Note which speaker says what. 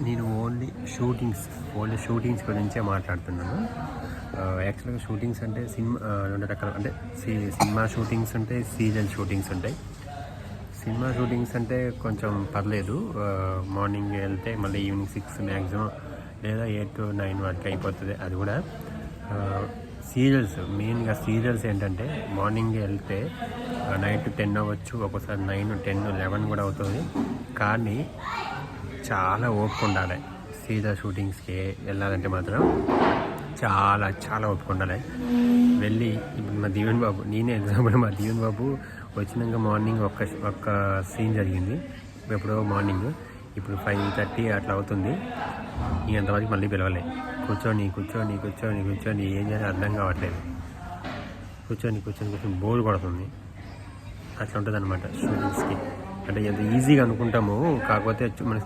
Speaker 1: నేను only shootings గురించే మాట్లాడుతున్నాను. యాక్చువల్గా షూటింగ్స్ అంటే రెండు రకాలు, అంటే సినిమా షూటింగ్స్ ఉంటాయి, సీరియల్ షూటింగ్స్ ఉంటాయి. సినిమా షూటింగ్స్ అంటే కొంచెం పర్లేదు, మార్నింగ్ వెళ్తే మళ్ళీ ఈవినింగ్ 6 మ్యాక్సిమం, లేదా 8 to 9 వరకు అయిపోతుంది. అది కూడా మెయిన్గా సీరియల్స్ ఏంటంటే మార్నింగ్ వెళ్తే నైట్ 10 అవ్వచ్చు, ఒక్కోసారి 9, 10, 11 కూడా అవుతుంది. కానీ చాలా ఓపిక ఉండాలి. సీరియల్ షూటింగ్స్కి వెళ్ళాలంటే మాత్రం చాలా చాలా ఓపిక ఉండాలి. వెళ్ళి ఇప్పుడు మా దీవెన్ బాబు, నేనే ఎగ్జాంపుల్, మా దీవెన్ బాబు వచ్చినాక మార్నింగ్ ఒక్క సీన్ జరిగింది ఎప్పుడో మార్నింగ్, ఇప్పుడు 5:30 అట్లా అవుతుంది. ఇంతవరకు మళ్ళీ పిలవలే. కూర్చొని ఏం చేయాలి అర్థం కావట్లేదు. కూర్చొని బోర్ కొడుతుంది. అట్లా ఉంటుంది అనమాట షూటింగ్స్కి. అంటే ఎంత ఈజీగా అనుకుంటాము, కాకపోతే మనకి